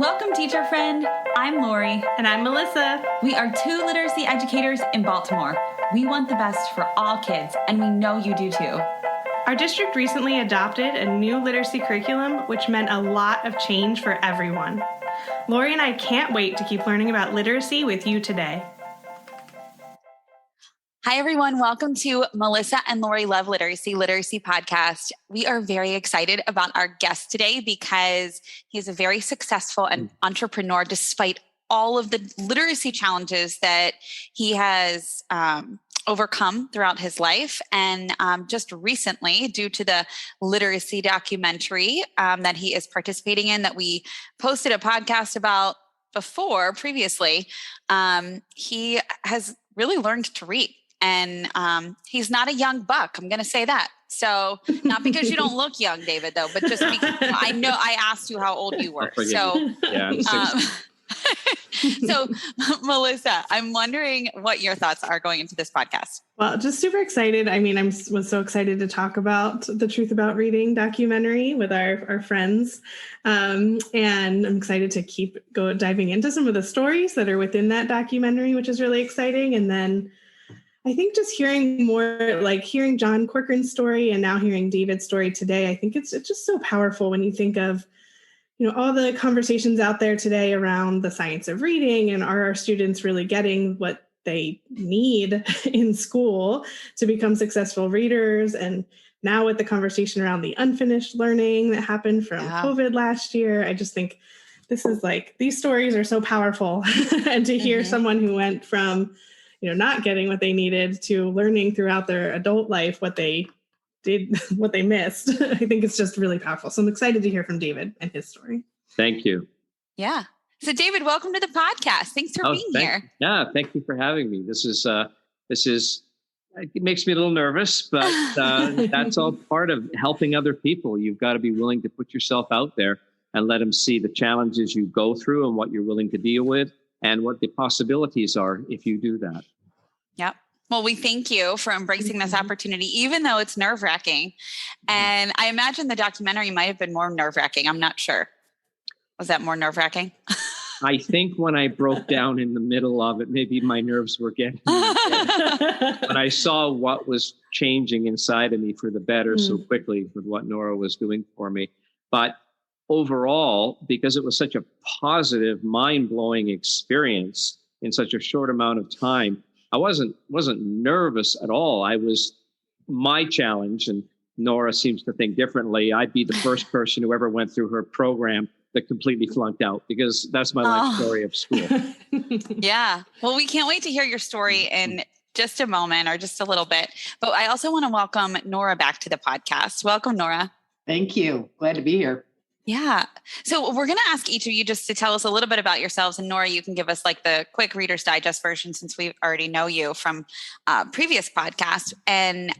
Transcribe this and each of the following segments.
Welcome, teacher friend. I'm Lori. And I'm Melissa. We are two literacy educators in Baltimore. We want the best for all kids, and we know you do too. Our district recently adopted a new literacy curriculum, which meant a lot of change for everyone. Lori and I can't wait to keep learning about literacy with you today. Hi, everyone. Welcome to Melissa and Lori Love Literacy podcast. We are very excited about our guest today because he's a very successful and entrepreneur despite all of the literacy challenges that he has overcome throughout his life. And just recently, due to the literacy documentary that he is participating in, that we posted a podcast about previously, he has really learned to read. And he's not a young buck. I'm going to say that. So not because you don't look young, David, though, but just because I know I asked you how old you were. So, so Melissa, I'm wondering what your thoughts are going into this podcast. Well, just super excited. I mean, was so excited to talk about the Truth About Reading documentary with our friends. And I'm excited to keep diving into some of the stories that are within that documentary, which is really exciting. And then I think just hearing more, like hearing John Corcoran's story and now hearing David's story today, I think it's just so powerful when you think of, all the conversations out there today around the science of reading and are our students really getting what they need in school to become successful readers. And now with the conversation around the unfinished learning that happened from COVID last year, I just think this is these stories are so powerful. And to hear someone who went from not getting what they needed to learning throughout their adult life what they did, what they missed. I think it's just really powerful. So I'm excited to hear from David and his story. Thank you. Yeah. So David, welcome to the podcast. Thanks for being here. Yeah, thank you for having me. This is it makes me a little nervous, but that's all part of helping other people. You've got to be willing to put yourself out there and let them see the challenges you go through and what you're willing to deal with and what the possibilities are if you do that. Yep. Well, we thank you for embracing this opportunity, even though it's nerve-wracking. And I imagine the documentary might have been more nerve-wracking. I'm not sure. Was that more nerve-wracking? I think when I broke down in the middle of it, maybe my nerves were getting when I saw what was changing inside of me for the better so quickly with what Nora was doing for me. But overall, because it was such a positive, mind-blowing experience in such a short amount of time, I wasn't nervous at all. My challenge, and Nora seems to think differently, I'd be the first person who ever went through her program that completely flunked out, because that's my life story of school. Yeah. Well, we can't wait to hear your story in just a moment or just a little bit. But I also want to welcome Nora back to the podcast. Welcome, Nora. Thank you. Glad to be here. Yeah. So we're going to ask each of you just to tell us a little bit about yourselves. And Nora, you can give us the quick Reader's Digest version since we already know you from previous podcasts. And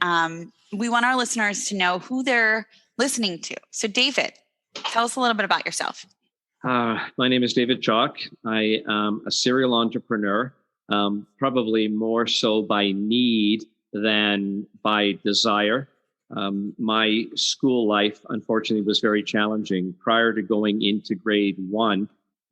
we want our listeners to know who they're listening to. So David, tell us a little bit about yourself. My name is David Chalk. I am a serial entrepreneur, probably more so by need than by desire. My school life, unfortunately, was very challenging. Prior to going into grade 1,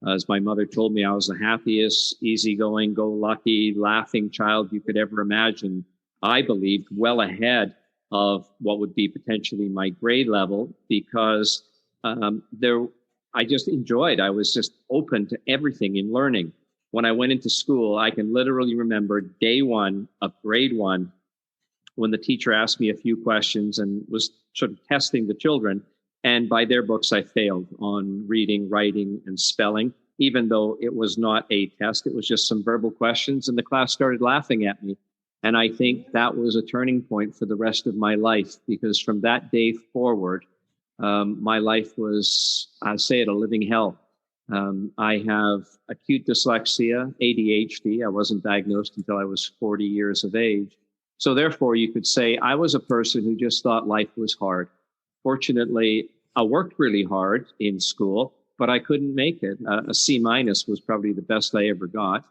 as my mother told me, I was the happiest, easygoing, go-lucky, laughing child you could ever imagine. I believed well ahead of what would be potentially my grade level because I just enjoyed. I was just open to everything in learning. When I went into school, I can literally remember day 1 of grade 1, when the teacher asked me a few questions and was sort of testing the children. And by their books, I failed on reading, writing, and spelling, even though it was not a test. It was just some verbal questions, and the class started laughing at me. And I think that was a turning point for the rest of my life, because from that day forward, my life was, I say it, a living hell. I have acute dyslexia, ADHD. I wasn't diagnosed until I was 40 years of age. So therefore, you could say I was a person who just thought life was hard. Fortunately, I worked really hard in school, but I couldn't make it. A C- was probably the best I ever got.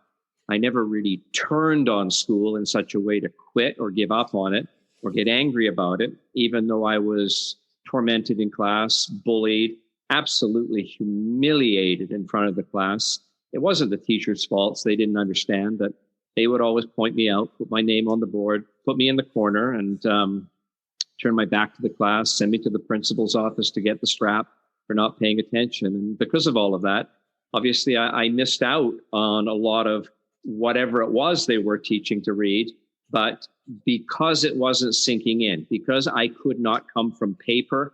I never really turned on school in such a way to quit or give up on it or get angry about it, even though I was tormented in class, bullied, absolutely humiliated in front of the class. It wasn't the teacher's faults. They didn't understand that. They would always point me out, put my name on the board, put me in the corner, and turn my back to the class, send me to the principal's office to get the strap for not paying attention. And because of all of that, obviously I missed out on a lot of whatever it was they were teaching to read. But because it wasn't sinking in, because I could not come from paper,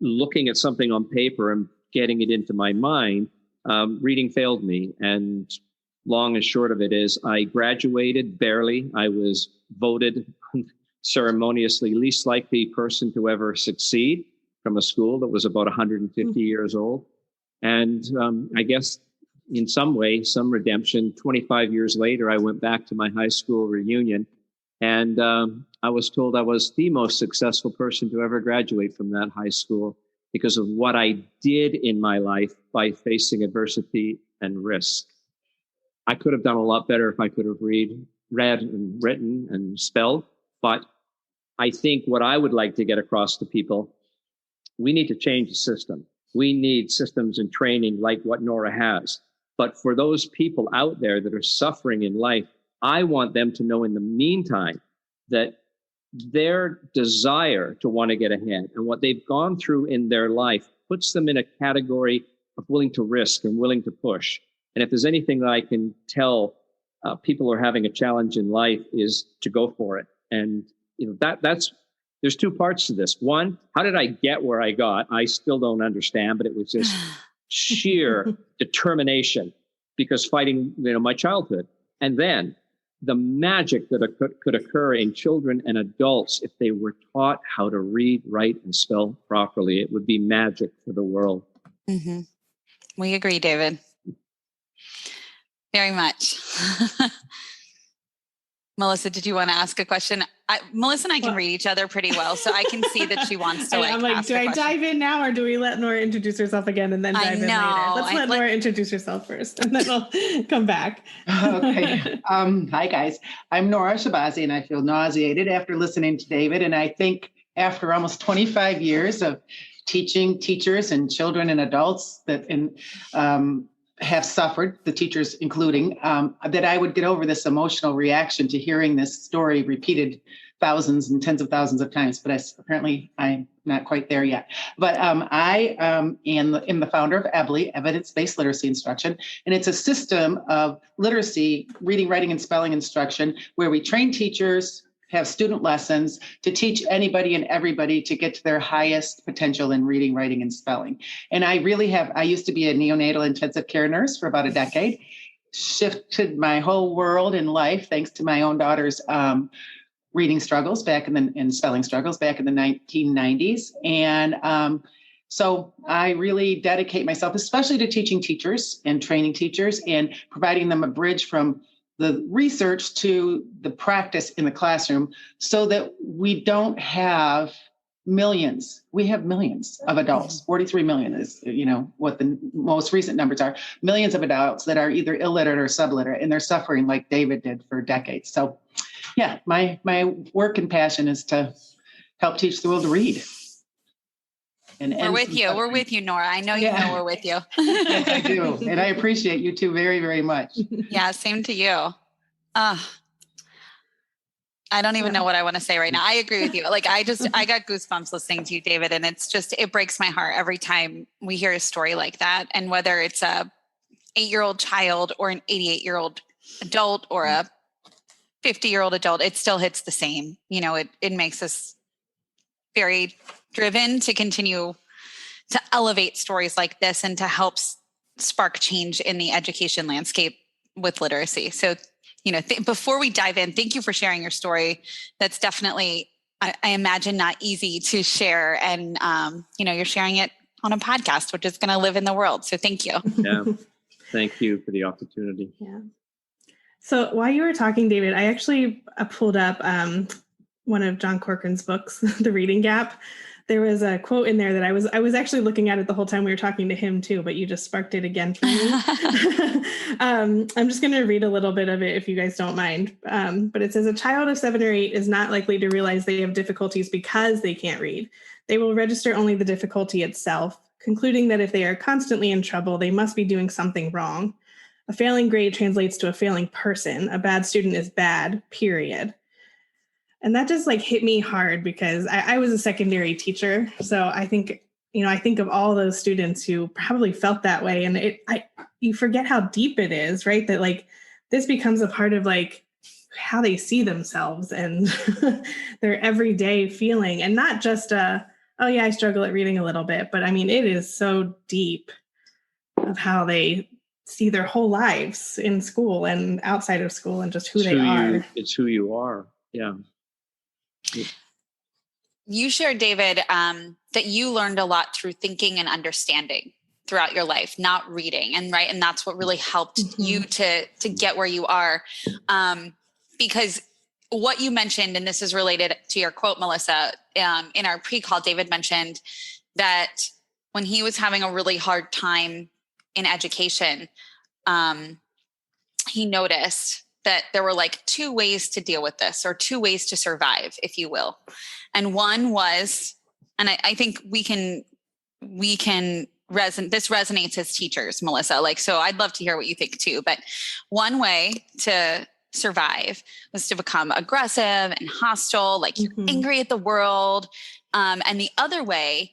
looking at something on paper and getting it into my mind, reading failed me. And long and short of it is I graduated barely. I was voted ceremoniously least likely person to ever succeed from a school that was about 150 years old. And I guess in some way, some redemption, 25 years later, I went back to my high school reunion, and I was told I was the most successful person to ever graduate from that high school because of what I did in my life by facing adversity and risk. I could have done a lot better if I could have read and written and spelled. But I think what I would like to get across to people, we need to change the system. We need systems and training like what Nora has. But for those people out there that are suffering in life, I want them to know in the meantime that their desire to want to get ahead and what they've gone through in their life puts them in a category of willing to risk and willing to push. And if there's anything that I can tell people who are having a challenge in life is to go for it. And that's there's two parts to this. One, how did I get where I got? I still don't understand, but it was just sheer determination because fighting my childhood. And then the magic that could occur in children and adults if they were taught how to read, write, and spell properly. It would be magic for the world. Mm-hmm. We agree, David. Very much. Melissa, did you want to ask a question? Melissa and I can read each other pretty well, so I can see that she wants to I'm like, do I dive in now or do we let Nora introduce herself again and then dive in later? Let's let Nora introduce herself first and then we'll come back. Okay. Hi, guys. I'm Nora Shabazi, and I feel nauseated after listening to David. And I think after almost 25 years of teaching teachers and children and adults that have suffered, the teachers including, that I would get over this emotional reaction to hearing this story repeated thousands and tens of thousands of times. But apparently I'm not quite there yet. But I am the founder of EBLI, Evidence-Based Literacy Instruction. And it's a system of literacy, reading, writing, and spelling instruction where we train teachers, have student lessons to teach anybody and everybody to get to their highest potential in reading, writing, and spelling. And I used to be a neonatal intensive care nurse for about a decade, shifted my whole world in life thanks to my own daughter's reading struggles and spelling struggles back in the 1990s. And so I really dedicate myself, especially to teaching teachers and training teachers and providing them a bridge from the research to the practice in the classroom so that we don't have millions. We have millions of adults. 43 million is, what the most recent numbers are. Millions of adults that are either illiterate or subliterate, and they're suffering like David did for decades. So yeah, my work and passion is to help teach the world to read. We're with you. We're with you, Nora. I know you know we're with you. Yes, I do. And I appreciate you two very, very much. Yeah, same to you. I don't even know what I want to say right now. I agree with you. Like, I got goosebumps listening to you, David. And it breaks my heart every time we hear a story like that. And whether it's a 8-year-old child or an 88-year-old adult or a 50-year-old adult, it still hits the same. It makes us very driven to continue to elevate stories like this and to help spark change in the education landscape with literacy. So, before we dive in, thank you for sharing your story. That's definitely, I imagine, not easy to share. And, you're sharing it on a podcast, which is going to live in the world. So thank you. Yeah. Thank you for the opportunity. Yeah. So while you were talking, David, I actually pulled up one of John Corcoran's books, The Reading Gap. There was a quote in there that I was actually looking at it the whole time we were talking to him too, but you just sparked it again for me. I'm just going to read a little bit of it if you guys don't mind. But it says, a child of 7 or 8 is not likely to realize they have difficulties because they can't read. They will register only the difficulty itself, concluding that if they are constantly in trouble, they must be doing something wrong. A failing grade translates to a failing person. A bad student is bad, period. And that just like hit me hard because I was a secondary teacher. So I think, I think of all those students who probably felt that way. And you forget how deep it is, right? That like this becomes a part of like how they see themselves and their everyday feeling, and not just oh yeah, I struggle at reading a little bit, but I mean, it is so deep of how they see their whole lives in school and outside of school and just who they are. It's who you are. Yeah. You shared, David, that you learned a lot through thinking and understanding throughout your life, not reading. And that's what really helped you to get where you are. Because what you mentioned, and this is related to your quote, Melissa, in our pre-call, David mentioned that when he was having a really hard time in education, he noticed that there were like two ways to deal with this, or two ways to survive, if you will. And one was, and I think this resonates as teachers, Melissa, so I'd love to hear what you think too. But one way to survive was to become aggressive and hostile, like you're angry at the world. And the other way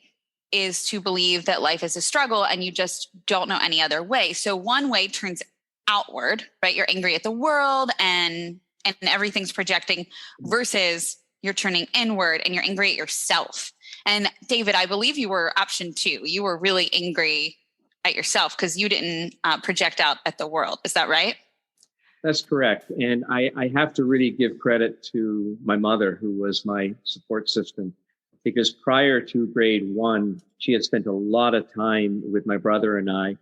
is to believe that life is a struggle and you just don't know any other way. So one way turns outward, right? You're angry at the world and everything's projecting, versus you're turning inward and you're angry at yourself. And David, I believe you were option 2. You were really angry at yourself because you didn't project out at the world. Is that right? That's correct. And I have to really give credit to my mother, who was my support system, because prior to grade 1, she had spent a lot of time with my brother and I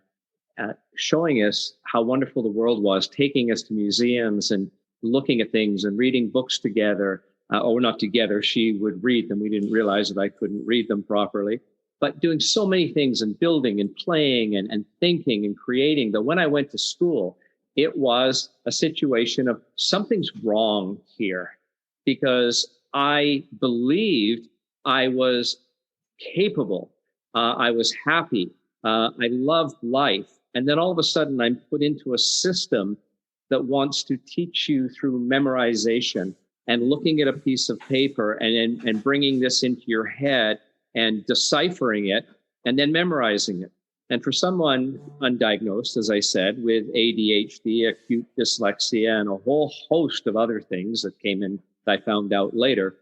showing us how wonderful the world was, taking us to museums and looking at things and reading books together. Or not together, she would read them. We didn't realize that I couldn't read them properly, but doing so many things and building and playing and thinking and creating that when I went to school, it was a situation of something's wrong here, because I believed I was capable. I was happy. I loved life. And then all of a sudden I'm put into a system that wants to teach you through memorization and looking at a piece of paper and bringing this into your head and deciphering it and then memorizing it. And for someone undiagnosed, as I said, with ADHD, acute dyslexia, and a whole host of other things that came in that I found out later,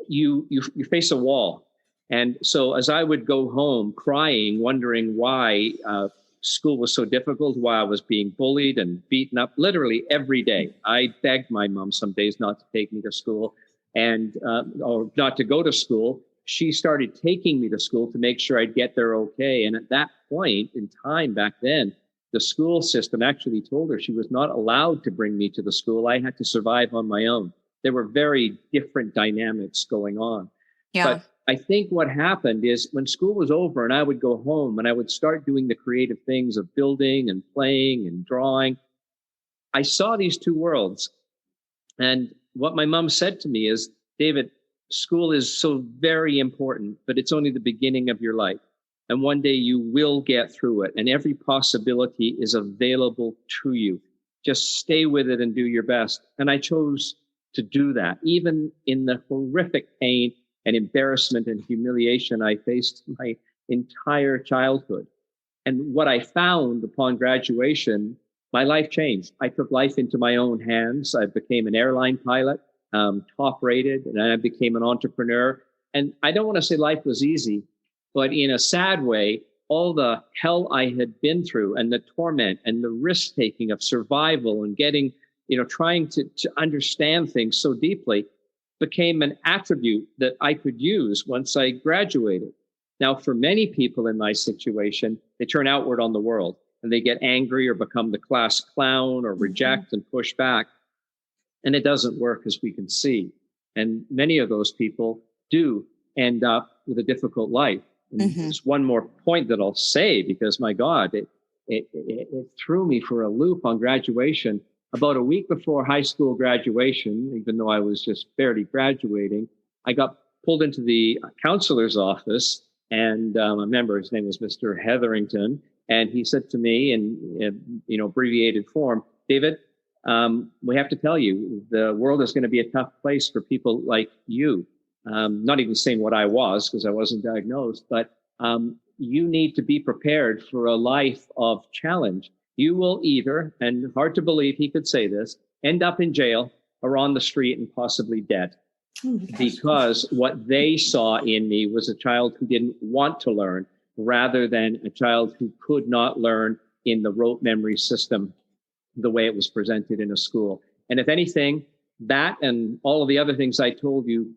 you face a wall. And so as I would go home crying, wondering why school was so difficult, why I was being bullied and beaten up literally every day. I begged my mom some days not to take me to school and or not to go to school. She started taking me to school to make sure I'd get there okay. And at that point in time back then, the school system actually told her she was not allowed to bring me to the school. I had to survive on my own. There were very different dynamics going on. Yeah. But I think what happened is when school was over and I would go home and I would start doing the creative things of building and playing and drawing, I saw these two worlds. And what my mom said to me is, David, school is so very important, but it's only the beginning of your life. And one day you will get through it. And every possibility is available to you. Just stay with it and do your best. And I chose to do that, even in the horrific pain and embarrassment and humiliation I faced my entire childhood. And what I found upon graduation, my life changed. I took life into my own hands. I became an airline pilot, top rated, and I became an entrepreneur. And I don't want to say life was easy, but in a sad way, all the hell I had been through and the torment and the risk taking of survival and getting, trying to understand things so deeply became an attribute that I could use once I graduated. Now, for many people in my situation, they turn outward on the world and they get angry or become the class clown or reject and push back. And it doesn't work, as we can see. And many of those people do end up with a difficult life. And there's one more point that I'll say, because my God, it threw me for a loop on graduation. About a week before high school graduation, even though I was just barely graduating, I got pulled into the counselor's office And I remember his name was Mr. Hetherington. And he said to me in abbreviated form, David, we have to tell you, the world is going to be a tough place for people like you. Not even saying what I was, because I wasn't diagnosed, but you need to be prepared for a life of challenge. You will either, and hard to believe he could say this, end up in jail or on the street and possibly dead. Because what they saw in me was a child who didn't want to learn, rather than a child who could not learn in the rote memory system the way it was presented in a school. And if anything, that and all of the other things I told you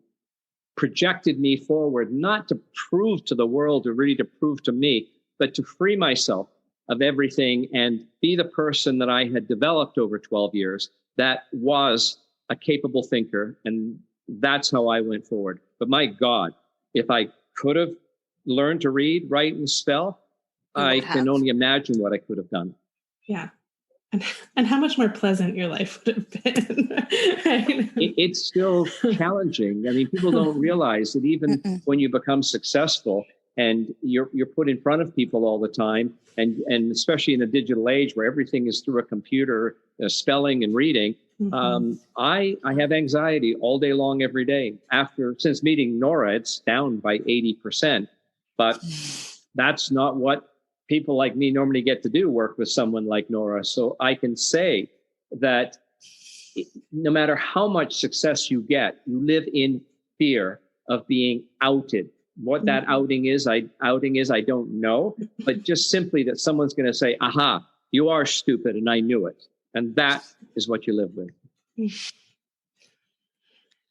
projected me forward, not to prove to the world or really to prove to me, but to free myself of everything and be the person that I had developed over 12 years that was a capable thinker. And that's how I went forward. But my God, if I could have learned to read, write, and spell, I can only imagine what I could have done. Yeah. And how much more pleasant your life would have been. Right? It's still challenging. I mean, people don't realize that even when you become successful and you're put in front of people all the time, and especially in a digital age where everything is through a computer, spelling and reading, I have anxiety all day long, every day. Since meeting Nora, it's down by 80%. But that's not what people like me normally get to do, work with someone like Nora. So I can say that no matter how much success you get, you live in fear of being outed. What that outing is, I don't know. But just simply that someone's going to say, aha, you are stupid and I knew it. And that is what you live with.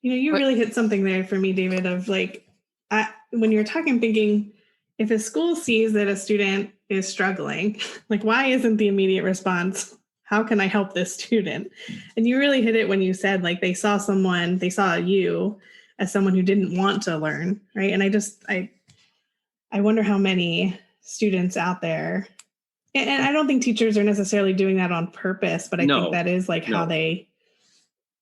You really hit something there for me, David, of like, when you're talking, thinking, if a school sees that a student is struggling, like, why isn't the immediate response, how can I help this student? And you really hit it when you said, like, they saw you as someone who didn't want to learn, right? And I wonder how many students out there, and I don't think teachers are necessarily doing that on purpose, but I think that is like how they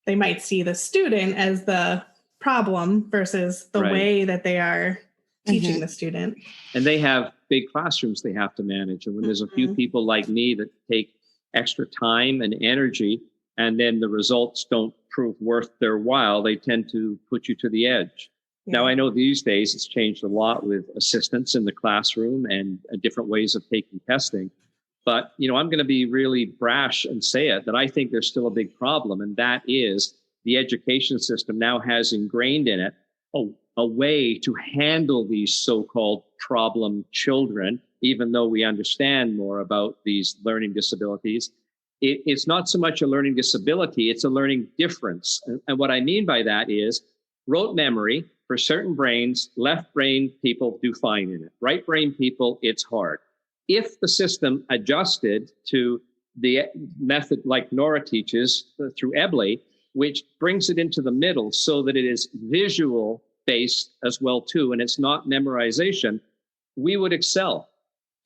might see the student as the problem versus the way that they are teaching the student. And they have big classrooms they have to manage. And when there's a few people like me that take extra time and energy, and then the results don't prove worth their while, they tend to put you to the edge. Yeah. Now, I know these days it's changed a lot with assistants in the classroom and different ways of taking testing. But, I'm going to be really brash and say it, that I think there's still a big problem. And that is the education system now has ingrained in it a way to handle these so-called problem children, even though we understand more about these learning disabilities. It's not so much a learning disability, it's a learning difference. And what I mean by that is rote memory for certain brains, left brain people do fine in it. Right brain people, it's hard. If the system adjusted to the method like Nora teaches through Ebley, which brings it into the middle so that it is visual based as well too, and it's not memorization, we would excel.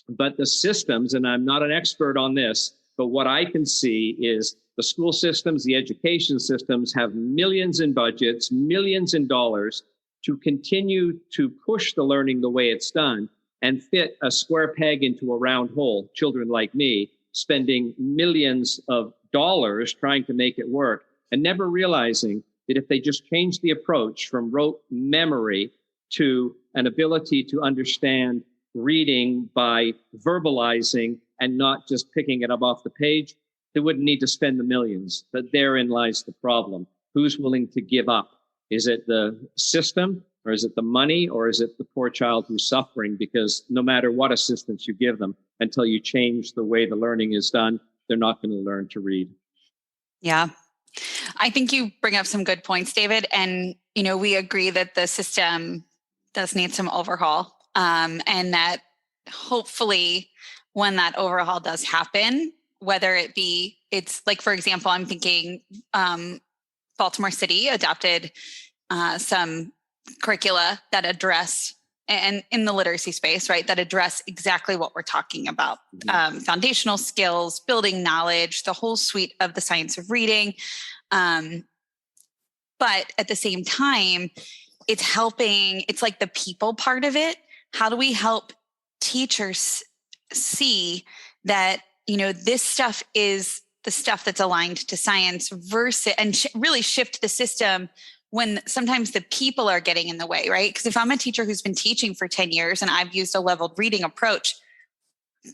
But the systems, and I'm not an expert on this, but what I can see is the school systems, the education systems have millions in budgets, millions in dollars to continue to push the learning the way it's done and fit a square peg into a round hole. Children like me spending millions of dollars trying to make it work and never realizing that if they just change the approach from rote memory to an ability to understand reading by verbalizing and not just picking it up off the page, they wouldn't need to spend the millions. But therein lies the problem. Who's willing to give up? Is it the system, or is it the money, or is it the poor child who's suffering? Because no matter what assistance you give them, until you change the way the learning is done, they're not going to learn to read. Yeah. I think you bring up some good points, David. And, we agree that the system does need some overhaul. And that hopefully when that overhaul does happen, whether it be, it's like, for example, I'm thinking Baltimore City adopted some curricula that address, and in the literacy space, right, that address exactly what we're talking about. Foundational skills, building knowledge, the whole suite of the science of reading. But at the same time, it's like the people part of it how do we help teachers see that, this stuff is the stuff that's aligned to science versus, and really shift the system when sometimes the people are getting in the way, right? Because if I'm a teacher who's been teaching for 10 years and I've used a leveled reading approach,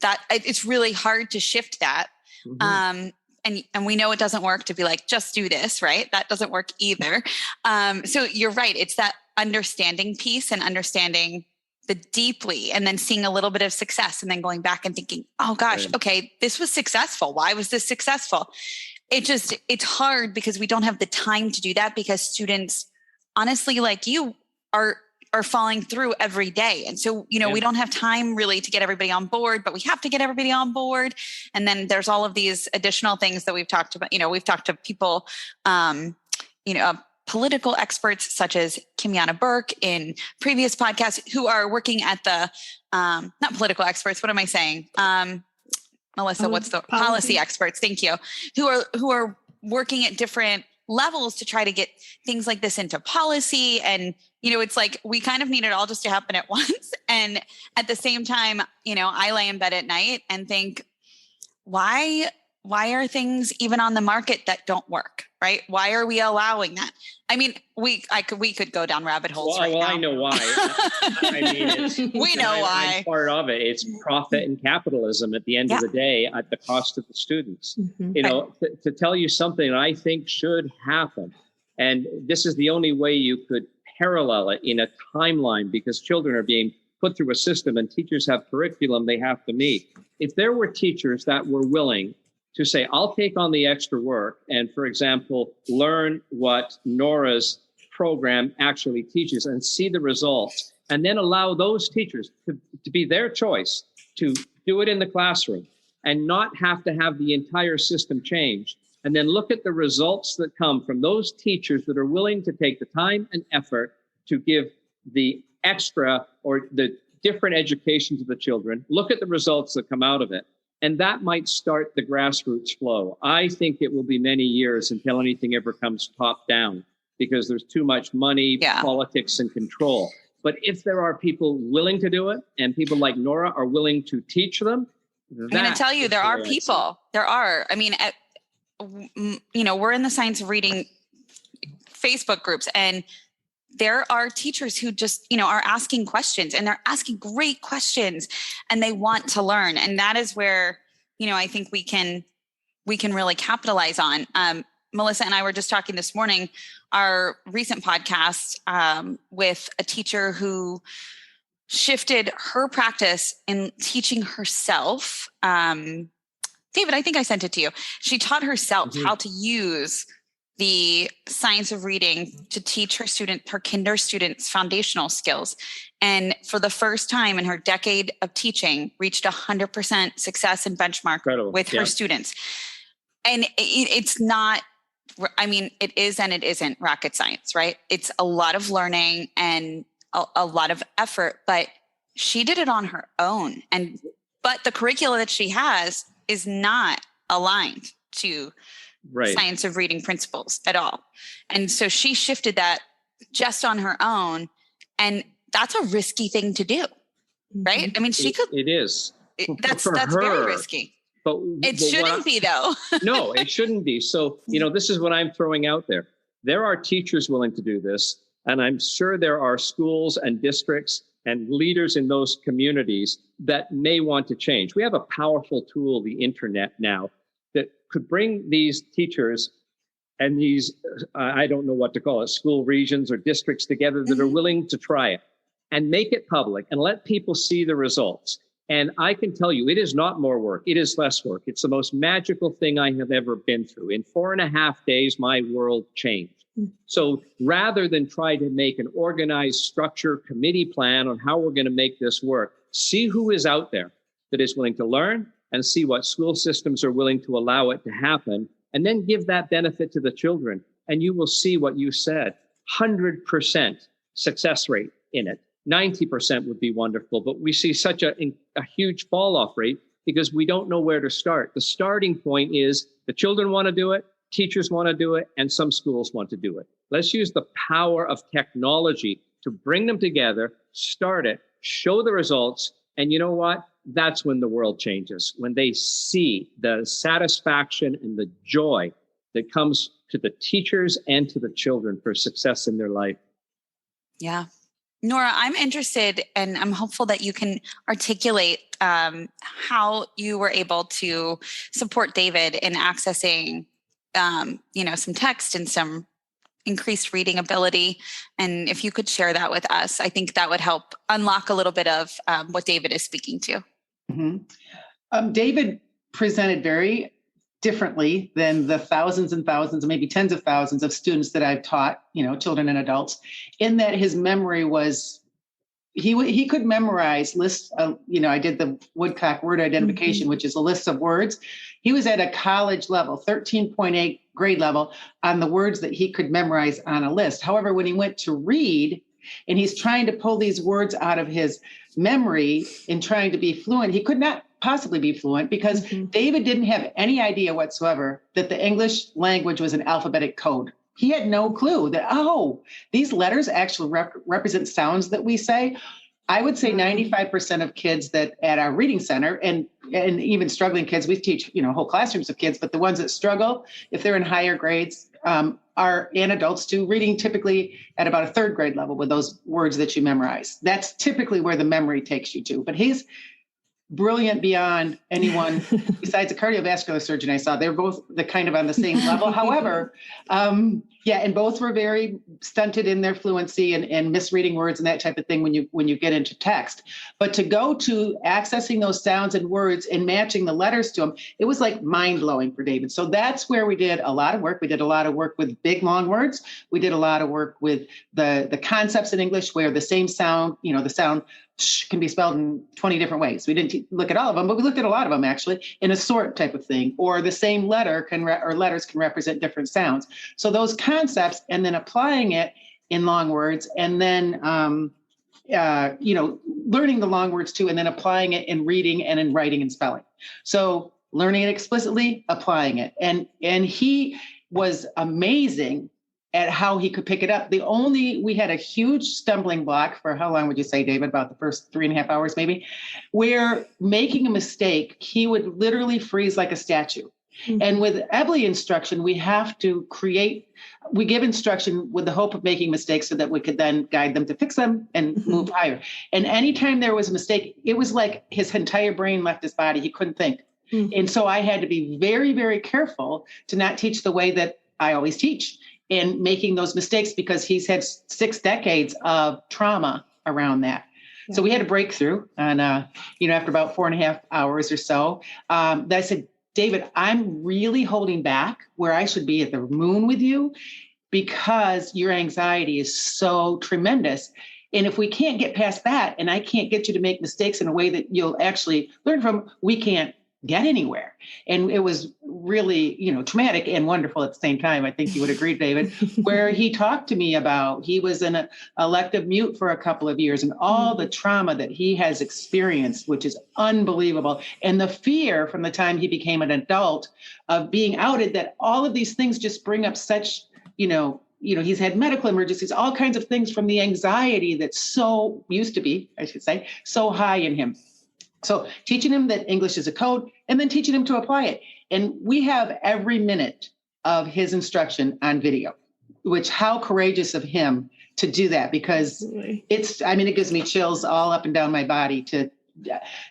that it's really hard to shift that. Mm-hmm. And we know it doesn't work to be like, just do this, right? That doesn't work either. So you're right. It's that understanding piece and understanding the deeply, and then seeing a little bit of success and then going back and thinking, oh gosh, okay, this was successful. Why was this successful? It's hard because we don't have the time to do that, because students, honestly, like you, are falling through every day. And so, we don't have time really to get everybody on board, but we have to get everybody on board. And then there's all of these additional things that we've talked about. We've talked to people, political experts such as Kimiana Burke in previous podcasts, who are working at the, not political experts, what am I saying? Melissa, what's the policy experts? Thank you. Who are working at different levels to try to get things like this into policy. And, it's like, we kind of need it all just to happen at once. And at the same time, I lay in bed at night and think, why are things even on the market that don't work, right? Why are we allowing that? I mean, we could go down rabbit holes now. I know why. We know why. I'm part of it. It's profit and capitalism at the end of the day at the cost of the students. Mm-hmm. To tell you something that I think should happen, and this is the only way you could parallel it in a timeline, because children are being put through a system and teachers have curriculum they have to meet. If there were teachers that were willing to say, I'll take on the extra work and, for example, learn what Nora's program actually teaches and see the results, and then allow those teachers to be their choice to do it in the classroom and not have to have the entire system changed. And then look at the results that come from those teachers that are willing to take the time and effort to give the extra or the different education to the children. Look at the results that come out of it. And that might start the grassroots flow. I think it will be many years until anything ever comes top down, because there's too much money, politics, and control. But if there are people willing to do it, and people like Nora are willing to teach them, I'm going to tell you, there are people. There are. I mean, we're in the Science of Reading Facebook groups, and there are teachers who just, are asking questions, and they're asking great questions, and they want to learn. And that is where, I think we can really capitalize on. Melissa and I were just talking this morning, our recent podcast with a teacher who shifted her practice in teaching herself. David, I think I sent it to you. She taught herself how to use the Science of Reading to teach her kinder students foundational skills. And for the first time in her decade of teaching, reached 100% success and benchmark with her students. And it's not, it is and it isn't rocket science, right? It's a lot of learning and a lot of effort, but she did it on her own. But the curricula that she has is not aligned to Science of Reading principles at all. And so she shifted that just on her own. And that's a risky thing to do, right? I mean, It is. That's very risky. But it shouldn't be, though. No, it shouldn't be. So, this is what I'm throwing out there. There are teachers willing to do this. And I'm sure there are schools and districts and leaders in those communities that may want to change. We have a powerful tool, the internet now, that could bring these teachers and these, I don't know what to call it, school regions or districts together that are willing to try it and make it public and let people see the results. And I can tell you, it is not more work. It is less work. It's the most magical thing I have ever been through. In 4.5 days, my world changed. So rather than try to make an organized structure committee plan on how we're going to make this work, see who is out there that is willing to learn and see what school systems are willing to allow it to happen, and then give that benefit to the children. And you will see what you said, 100% success rate in it. 90% would be wonderful, but we see such a huge fall off rate because we don't know where to start. The starting point is the children want to do it, teachers want to do it, and some schools want to do it. Let's use the power of technology to bring them together, start it, show the results. And you know what? That's when the world changes, when they see the satisfaction and the joy that comes to the teachers and to the children for success in their life. Yeah. Nora, I'm interested and I'm hopeful that you can articulate how you were able to support David in accessing, some text and some increased reading ability. And if you could share that with us, I think that would help unlock a little bit of what David is speaking to. Mm-hmm. David presented very differently than the thousands and thousands, maybe tens of thousands of students that I've taught, children and adults, in that his memory was, he could memorize lists of, I did the Woodcock word identification, which is a list of words. He was at a college level, 13.8 grade level, on the words that he could memorize on a list. However, when he went to read and he's trying to pull these words out of his memory and trying to be fluent, he could not possibly be fluent because David didn't have any idea whatsoever that the English language was an alphabetic code. He had no clue that, these letters actually represent sounds that we say. I would say 95% of kids that at our reading center and even struggling kids, we teach, whole classrooms of kids, but the ones that struggle, if they're in higher grades, are, and adults too, reading typically at about a third grade level with those words that you memorize. That's typically where the memory takes you to. But he's brilliant beyond anyone besides a cardiovascular surgeon I saw. They're both kind of on the same level. However, and both were very stunted in their fluency and misreading words and that type of thing when you get into text. But to go to accessing those sounds and words and matching the letters to them, it was like mind-blowing for David. So that's where we did a lot of work. We did a lot of work with big, long words. We did a lot of work with the concepts in English where the same sound, the sound can be spelled in 20 different ways. We didn't look at all of them, but we looked at a lot of them actually in a sort type of thing, or the same letter or letters can represent different sounds. So those concepts and then applying it in long words and then, learning the long words too, and then applying it in reading and in writing and spelling. So learning it explicitly, applying it. And he was amazing at how he could pick it up. We had a huge stumbling block for how long would you say, David? About the first 3.5 hours, maybe, where making a mistake, he would literally freeze like a statue. And with EBLI instruction, we give instruction with the hope of making mistakes so that we could then guide them to fix them and move higher. And anytime there was a mistake, it was like his entire brain left his body. He couldn't think. And so I had to be very, very careful to not teach the way that I always teach in making those mistakes because he's had 6 decades of trauma around that. Yeah. So we had a breakthrough and, after about 4.5 hours or so, that I said, David, I'm really holding back where I should be at the moon with you because your anxiety is so tremendous. And if we can't get past that and I can't get you to make mistakes in a way that you'll actually learn from, we can't get anywhere. And it was really, traumatic and wonderful at the same time. I think you would agree, David, where he talked to me about, he was an elective mute for a couple of years and all the trauma that he has experienced, which is unbelievable. And the fear from the time he became an adult of being outed, that all of these things just bring up such, he's had medical emergencies, all kinds of things from the anxiety that used to be, I should say, so high in him. So teaching him that English is a code and then teaching him to apply it. And we have every minute of his instruction on video, which how courageous of him to do that, because it gives me chills all up and down my body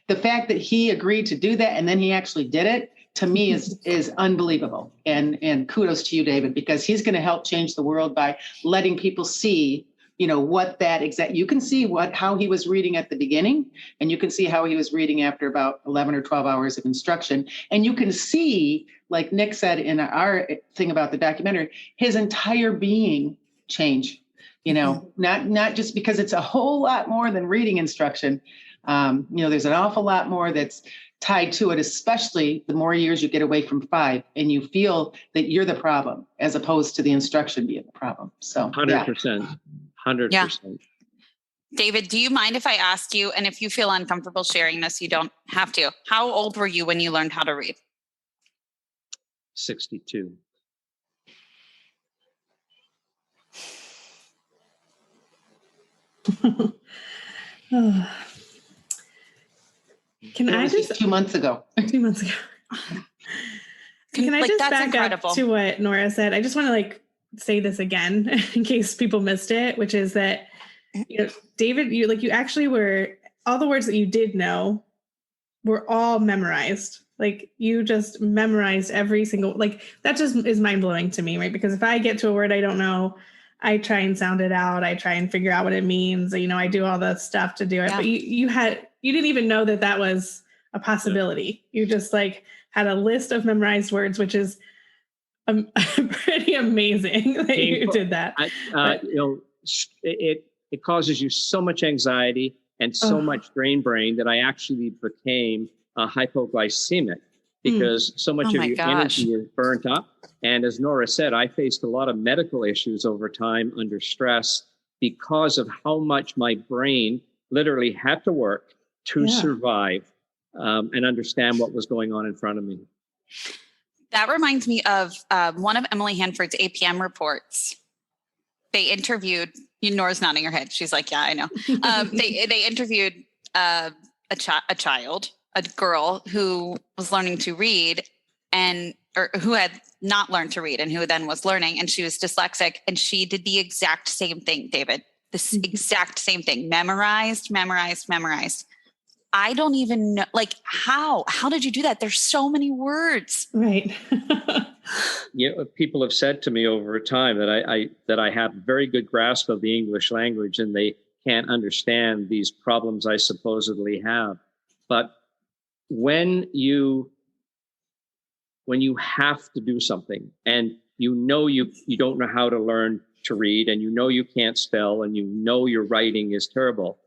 the fact that he agreed to do that. And then he actually did it to me is unbelievable. And kudos to you, David, because he's going to help change the world by letting people see what that you can see how he was reading at the beginning, and you can see how he was reading after about 11 or 12 hours of instruction. And you can see, like Nick said in our thing about the documentary, his entire being change, not just because it's a whole lot more than reading instruction. There's an awful lot more that's tied to it, especially the more years you get away from 5 and you feel that you're the problem as opposed to the instruction being the problem. So 100%. 100%. Yeah. David, do you mind if I ask you, and if you feel uncomfortable sharing this, you don't have to. How old were you when you learned how to read? 62. Oh. Can I just 2 months ago? 2 months ago. Can I just back up to what Nora said? I just want to say this again in case people missed it, which is that David, you actually were, all the words that you did know were all memorized. You just memorized every single, that just is mind blowing to me, right? Because if I get to a word I don't know, I try and sound it out. I try and figure out what it means. I do all the stuff to do it. Yeah. But you didn't even know that was a possibility. Yeah. You just had a list of memorized words, which is pretty amazing that you did that. It causes you so much anxiety and so much brain that I actually became hypoglycemic because so much of your energy is burnt up. And as Nora said, I faced a lot of medical issues over time under stress because of how much my brain literally had to work to survive and understand what was going on in front of me. That reminds me of one of Emily Hanford's APM reports. They interviewed, Nora's nodding her head. She's like, yeah, I know. They interviewed a child, a girl who was learning to read or who had not learned to read and who then was learning, and she was dyslexic, and she did the exact same thing, David, exact same thing. Memorized. I don't even know, how did you do that? There's so many words. Right. People have said to me over time that I have very good grasp of the English language and they can't understand these problems I supposedly have. But when you have to do something and you don't know how to learn to read and you can't spell and your writing is terrible.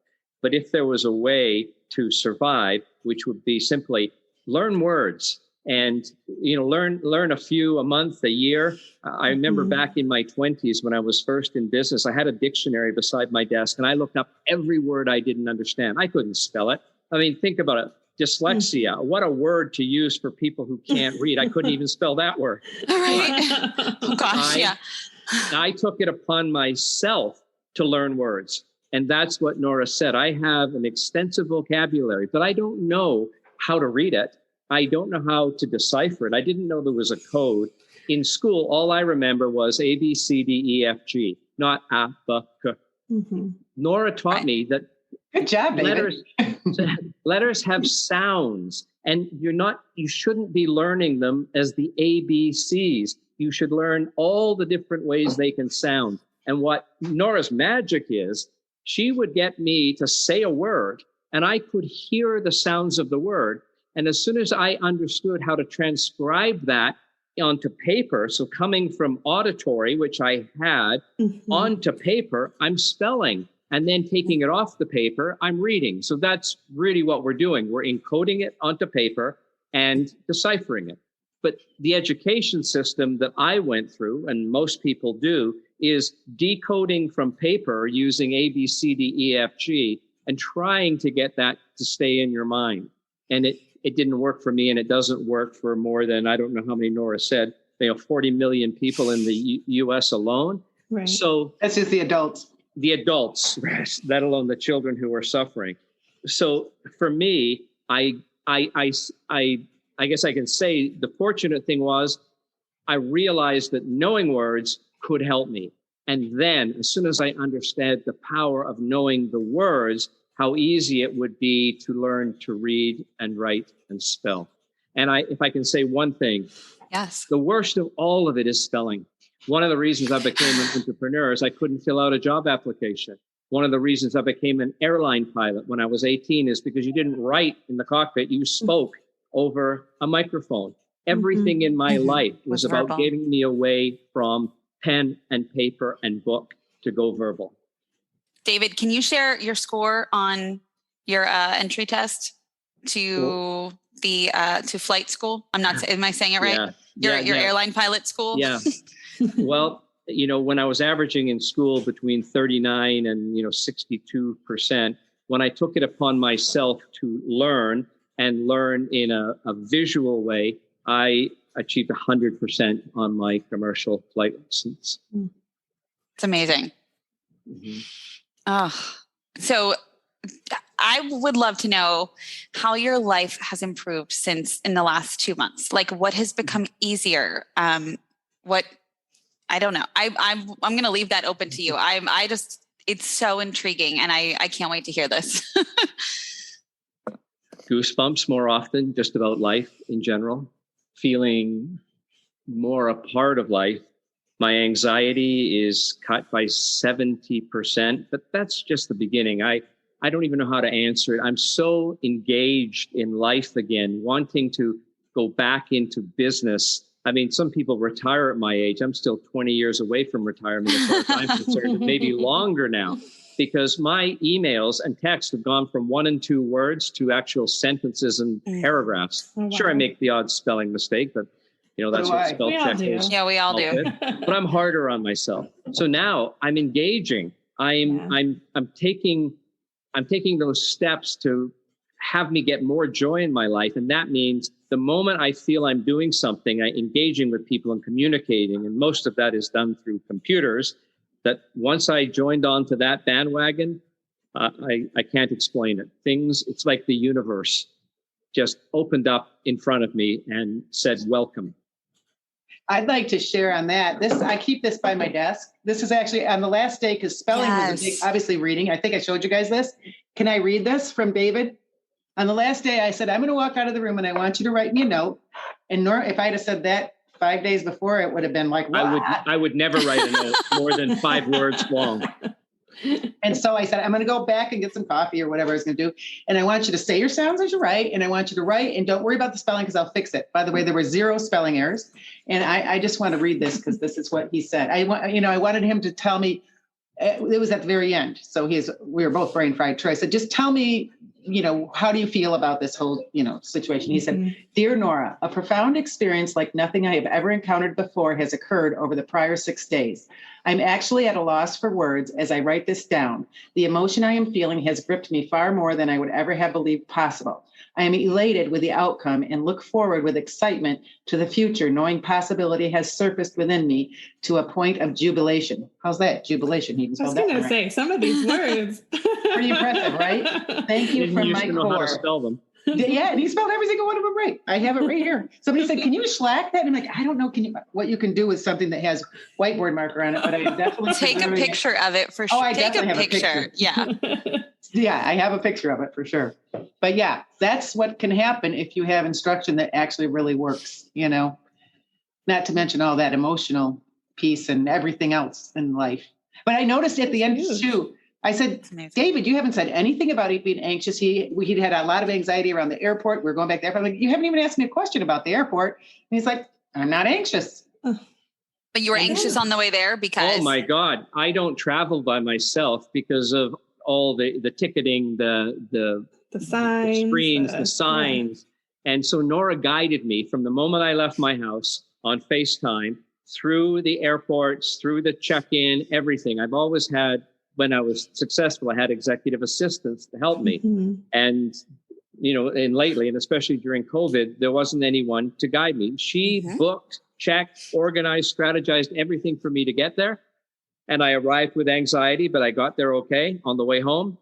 But if there was a way to survive, which would be simply learn words and, learn a few a month, a year. I remember back in my 20s when I was first in business, I had a dictionary beside my desk and I looked up every word I didn't understand. I couldn't spell it. I mean, think about it. Dyslexia. What a word to use for people who can't read. I couldn't even spell that word. Right. Oh gosh, yeah. I took it upon myself to learn words. And that's what Nora said. I have an extensive vocabulary, but I don't know how to read it. I don't know how to decipher it. I didn't know there was a code. In school, all I remember was A, B, C, D, E, F, G, not A, B, K. Mm-hmm. Nora taught me that good job, letters have sounds, and you shouldn't be learning them as the ABCs. You should learn all the different ways they can sound. And what Nora's magic is, she would get me to say a word and I could hear the sounds of the word. And as soon as I understood how to transcribe that onto paper, so coming from auditory, which I had, onto paper, I'm spelling. And then taking it off the paper, I'm reading. So that's really what we're doing. We're encoding it onto paper and deciphering it. But the education system that I went through, and most people do, is decoding from paper using A, B, C, D, E, F, G, and trying to get that to stay in your mind. And it didn't work for me, and it doesn't work for more than, I don't know how many Nora said, 40 million people in the U.S. alone. Right. So that's just the adults. The adults, let alone the children who are suffering. So for me, I guess I can say the fortunate thing was I realized that knowing words could help me. And then as soon as I understood the power of knowing the words, how easy it would be to learn to read and write and spell. And if I can say one thing, yes, the worst of all of it is spelling. One of the reasons I became an entrepreneur is I couldn't fill out a job application. One of the reasons I became an airline pilot when I was 18 is because you didn't write in the cockpit, you spoke over a microphone. Everything in my life was about verbal. Getting me away from pen and paper and book to go verbal. David, can you share your score on your entry test to to flight school? Am I saying it right? Yeah. Your airline pilot school? Yeah. Well, when I was averaging in school between 39 and 62%, when I took it upon myself to learn in a visual way, I achieved 100% on my commercial flight license. It's amazing. Mm-hmm. Oh, so I would love to know how your life has improved since in the last 2 months. Like, what has become easier? What I don't know. I'm going to leave that open to you. It's so intriguing, and I can't wait to hear this. Goosebumps more often, just about life in general, feeling more a part of life. My anxiety is cut by 70%, but that's just the beginning. I don't even know how to answer it. I'm so engaged in life again, wanting to go back into business. I mean, some people retire at my age. I'm still 20 years away from retirement as far as I'm concerned, maybe longer now, because my emails and texts have gone from 1 and 2 words to actual sentences and paragraphs. Oh, wow. Sure, I make the odd spelling mistake, but that's what spell check is. Yeah, we all do. But I'm harder on myself. So now I'm engaging. I'm taking those steps to have me get more joy in my life. And that means the moment I feel I'm doing something, I'm engaging with people and communicating. And most of that is done through computers. That once I joined onto that bandwagon, I can't explain it. It's like the universe just opened up in front of me and said, welcome. I'd like to share on that. I keep this by my desk. This is actually on the last day because spelling was a big, obviously reading. I think I showed you guys this. Can I read this from David? On the last day, I said, I'm going to walk out of the room and I want you to write me a note. And if I'd have said that 5 days before, it would have been like, what? I would never write a note more than 5 words long. And so I said, I'm going to go back and get some coffee or whatever I was going to do. And I want you to say your sounds as you write. And I want you to write and don't worry about the spelling because I'll fix it. By the way, there were 0 spelling errors. And I just want to read this because this is what he said. I wanted him to tell me, it was at the very end. So we were both brain fried. Troy said, just tell me, how do you feel about this whole, situation? He said, Dear Nora, a profound experience like nothing I have ever encountered before has occurred over the prior 6 days. I'm actually at a loss for words as I write this down. The emotion I am feeling has gripped me far more than I would ever have believed possible. I am elated with the outcome and look forward with excitement to the future, knowing possibility has surfaced within me to a point of jubilation. How's that? Jubilation. I was going to say, some of these words. Pretty impressive, right? Thank you from my core. Know how to spell them. Yeah, and he spelled every single one of them right. I have it right here. Somebody said, can you shellac that? And I'm like, I don't know what you can do with something that has whiteboard marker on it, but I definitely take a picture of it for sure. Oh, I take definitely have a picture. Yeah. Yeah, I have a picture of it for sure. But yeah, that's what can happen if you have instruction that actually really works, not to mention all that emotional piece and everything else in life. But I noticed at the end too, I said, David, you haven't said anything about being anxious. He'd had a lot of anxiety around the airport. We're going back there. I'm like, you haven't even asked me a question about the airport. And he's like, I'm not anxious. But you were anxious on the way there because... Oh my God. I don't travel by myself because of all the ticketing, the signs, the screens, the signs. Yeah. And so Nora guided me from the moment I left my house on FaceTime through the airports, through the check-in, everything. I've always had, when I was successful, I had executive assistants to help me. Mm-hmm. And, and lately, and especially during COVID, there wasn't anyone to guide me. She booked, checked, organized, strategized everything for me to get there. And I arrived with anxiety, but I got there okay on the way home.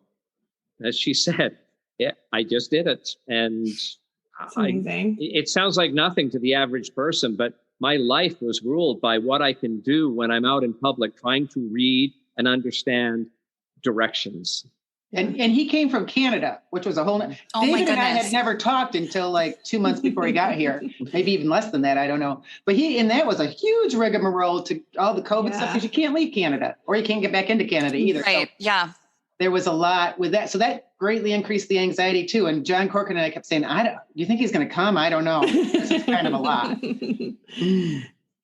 As she said, yeah, I just did it. And it sounds like nothing to the average person, but my life was ruled by what I can do when I'm out in public trying to read and understand directions. And he came from Canada, which was a whole... David and I had never talked until like 2 months before he got here. Maybe even less than that, I don't know. But that was a huge rigmarole to all the COVID stuff because you can't leave Canada or you can't get back into Canada either. Right, so yeah. There was a lot with that. So that greatly increased the anxiety too. And John Corcoran and I kept saying, do you think he's going to come? I don't know. This is kind of a lot.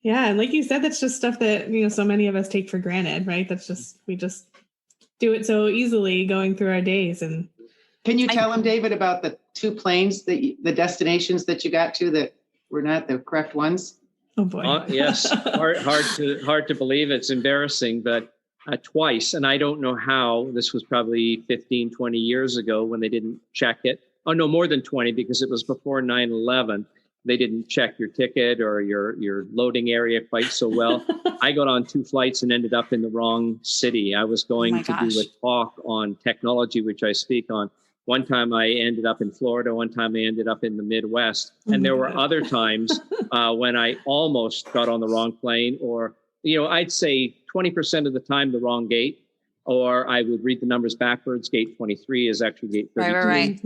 Yeah. And like you said, that's just stuff that, so many of us take for granted, right? We just do it so easily going through our days. And can you tell him, David, about the 2 planes, the destinations that you got to that were not the correct ones? Oh boy. Yes. hard to believe. It's embarrassing, but twice. And I don't know how. This was probably 15, 20 years ago when they didn't check it. Oh, no, more than 20 because it was before 9/11. they didn't check your ticket or your loading area quite so well. I got on 2 flights and ended up in the wrong city. I was going to do a talk on technology, which I speak on. One time I ended up in Florida. One time I ended up in the Midwest. And there were other times when I almost got on the wrong plane, or, I'd say 20% of the time the wrong gate, or I would read the numbers backwards. Gate 23 is actually gate 32. Right.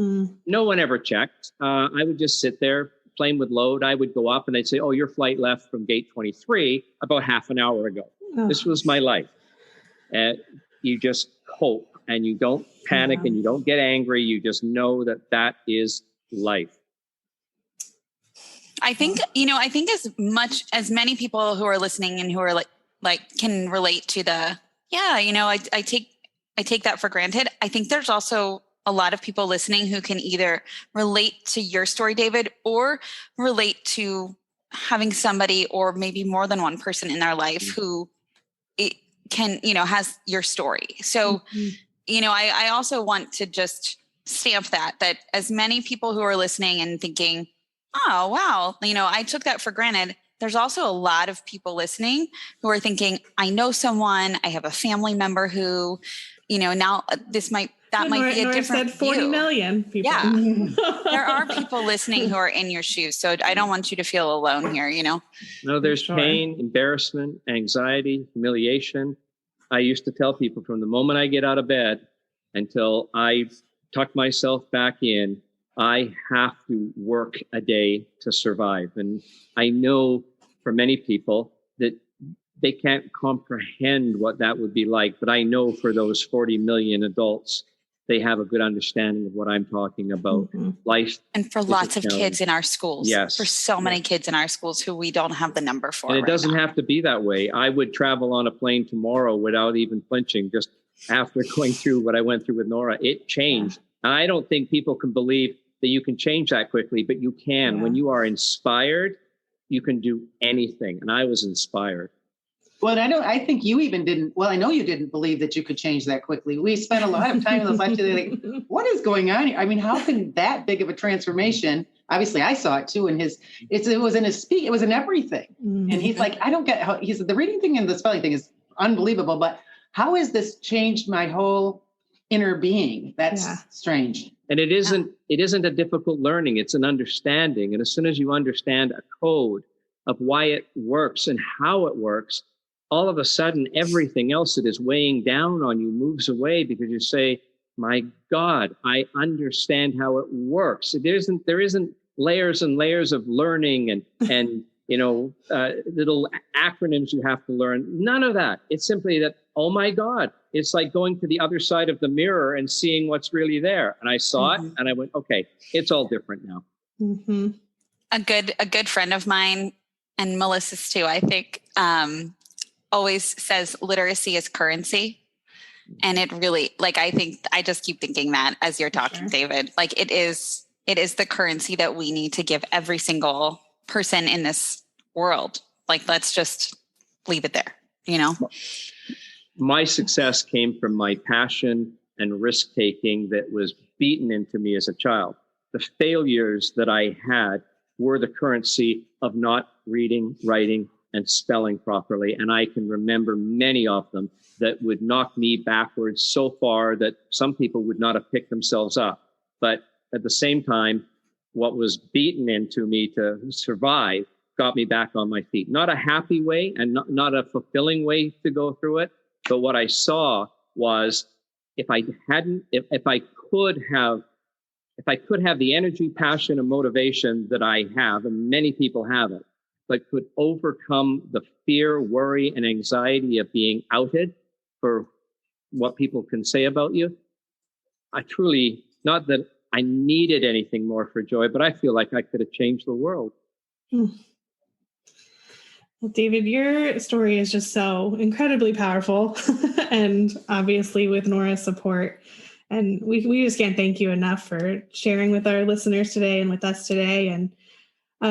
No one ever checked. I would just sit there. Plane would load. I would go up and they'd say, "Oh, your flight left from gate 23 about half an hour ago." This was my life. And you just cope and you don't panic and you don't get angry. You just know that is life. I think as many people who are listening and who are like can relate to I take that for granted. I think there's also a lot of people listening who can either relate to your story, David, or relate to having somebody or maybe more than one person in their life who has your story. So, I also want to just stamp that as many people who are listening and thinking, oh, wow, I took that for granted. There's also a lot of people listening who are thinking, I know someone, I have a family member who, now that might be a different said 40 view. million people. Yeah. There are people listening who are in your shoes. So I don't want you to feel alone here, No, there's pain, embarrassment, anxiety, humiliation. I used to tell people from the moment I get out of bed until I tuck myself back in, I have to work a day to survive. And I know for many people that they can't comprehend what that would be like. But I know for those 40 million adults, they have a good understanding of what I'm talking about. Life. And for lots of kids in our schools. Yes. For so many kids in our schools who we don't have the number for. And it doesn't have to be that way. I would travel on a plane tomorrow without even flinching, just after going through what I went through with Nora. It changed. And I don't think people can believe that you can change that quickly, but you can. When you are inspired, you can do anything. And I was inspired. Well, I think you even didn't. Well, I know you didn't believe that you could change that quickly. We spent a lot of time in those last years like, what is going on here? I mean, how can that big of a transformation? Obviously, I saw it too. And it was in his speak. It was in everything. And he's like, I don't get how. He said the reading thing and the spelling thing is unbelievable. But how has this changed my whole inner being? That's strange. And it isn't a difficult learning. It's an understanding. And as soon as you understand a code of why it works and how it works, all of a sudden, everything else that is weighing down on you moves away because you say, my God, I understand how it works. There isn't layers and layers of learning and little acronyms you have to learn. None of that. It's simply that, oh my God, it's like going to the other side of the mirror and seeing what's really there. And I saw it and I went, okay, it's all different now. Mm-hmm. A good friend of mine, and Melissa's too, I think, always says literacy is currency. And it really, I just keep thinking that as you're talking, David, it is the currency that we need to give every single person in this world. Let's just leave it there, My success came from my passion and risk-taking that was beaten into me as a child. The failures that I had were the currency of not reading, writing, and spelling properly. And I can remember many of them that would knock me backwards so far that some people would not have picked themselves up. But at the same time, what was beaten into me to survive got me back on my feet. Not a happy way and not a fulfilling way to go through it. But what I saw was if I could have the energy, passion, and motivation that I have, and many people have it, but could overcome the fear, worry, and anxiety of being outed for what people can say about you. I truly, not that I needed anything more for joy, but I feel like I could have changed the world. Well, David, your story is just so incredibly powerful and obviously with Nora's support. And we just can't thank you enough for sharing with our listeners today and with us today. And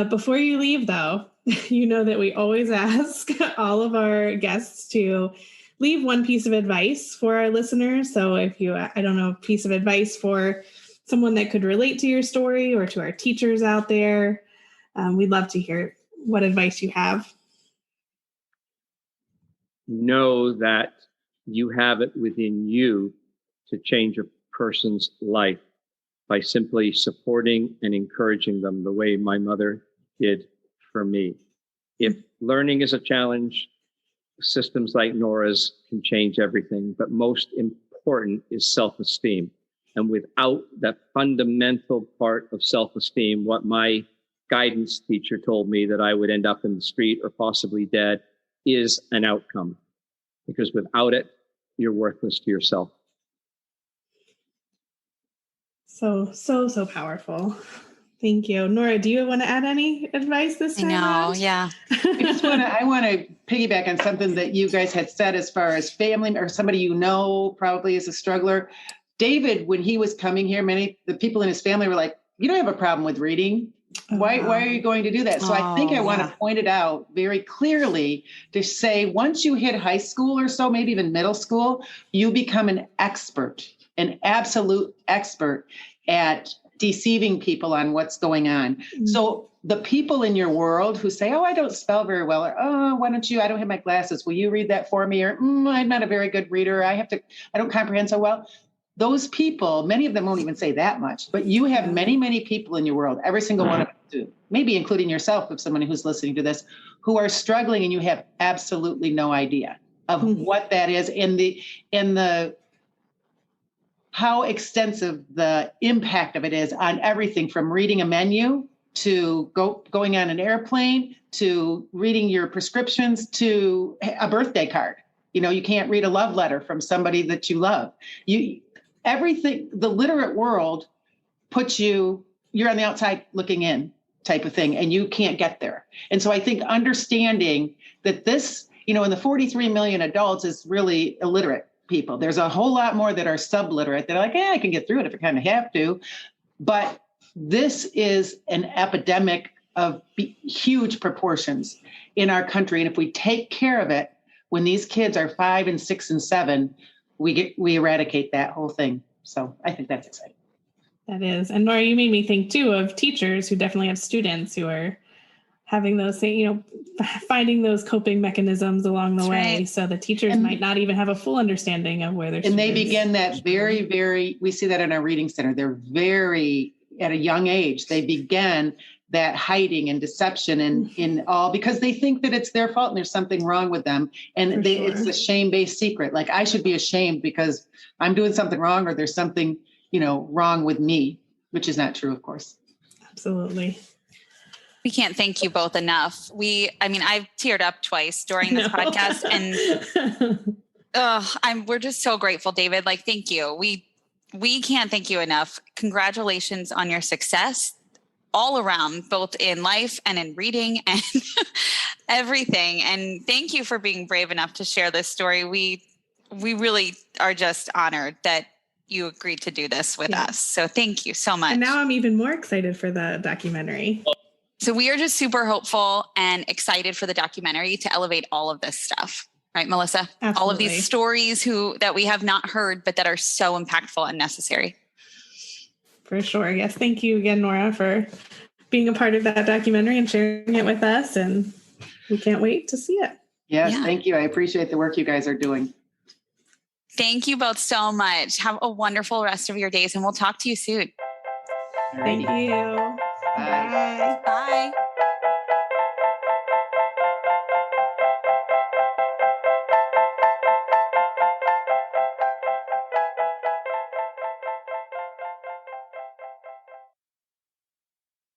before you leave, though, you know that we always ask all of our guests to leave one piece of advice for our listeners. So if you, a piece of advice for someone that could relate to your story or to our teachers out there, we'd love to hear what advice you have. Know that you have it within you to change a person's life by simply supporting and encouraging them the way my mother did for me. If learning is a challenge, systems like Nora's can change everything, but most important is self-esteem. And without that fundamental part of self-esteem, what my guidance teacher told me, that I would end up in the street or possibly dead, is an outcome. Because without it, you're worthless to yourself. So powerful. Thank you. Nora, do you want to add any advice this time? I know, yeah. I want to piggyback on something that you guys had said as far as family or somebody you know probably is a struggler. David, when he was coming here, the people in his family were like, you don't have a problem with reading. Why are you going to do that? So I think I want to point it out very clearly to say, once you hit high school or so, maybe even middle school, you become an absolute expert at deceiving people on what's going on. Mm-hmm. So the people in your world who say, oh, I don't spell very well, or, oh, why don't you, I don't have my glasses. Will you read that for me? Or I'm not a very good reader. I don't comprehend so well. Those people, many of them won't even say that much, but you have many, many people in your world, every single one of them do, maybe including yourself, if someone who's listening to this, who are struggling and you have absolutely no idea of what that is in the how extensive the impact of it is on everything from reading a menu to going on an airplane to reading your prescriptions to a birthday card. You can't read a love letter from somebody that you love. Everything, the literate world puts you're on the outside looking in type of thing, and you can't get there. And so I think understanding that this, in the 43 million adults is really illiterate people. There's a whole lot more that are subliterate. They're like, I can get through it if I kind of have to. But this is an epidemic of huge proportions in our country. And if we take care of it, when these kids are 5 and 6 and 7, we eradicate that whole thing. So I think that's exciting. That is. And Nora, you made me think too of teachers who definitely have students who are having those, finding those coping mechanisms along the way. Right. So the teachers might not even have a full understanding of where they're. And they begin that very, very, we see that in our reading center. They're very, at a young age, they begin that hiding and deception and in all, because they think that it's their fault and there's something wrong with them. And it's a shame-based secret. Like, I should be ashamed because I'm doing something wrong, or there's something, wrong with me, which is not true, of course. Absolutely. We can't thank you both enough. I've teared up twice during this podcast, and we're just so grateful, David. Like, thank you. We can't thank you enough. Congratulations on your success all around, both in life and in reading and everything. And thank you for being brave enough to share this story. We really are just honored that you agreed to do this with us. So thank you so much. And now I'm even more excited for the documentary. So we are just super hopeful and excited for the documentary to elevate all of this stuff. Right, Melissa? Absolutely. All of these stories that we have not heard, but that are so impactful and necessary. For sure. Yes. Thank you again, Nora, for being a part of that documentary and sharing it with us. And we can't wait to see it. Yes. Yeah. Thank you. I appreciate the work you guys are doing. Thank you both so much. Have a wonderful rest of your days, and we'll talk to you soon. Thank you. Bye. Bye.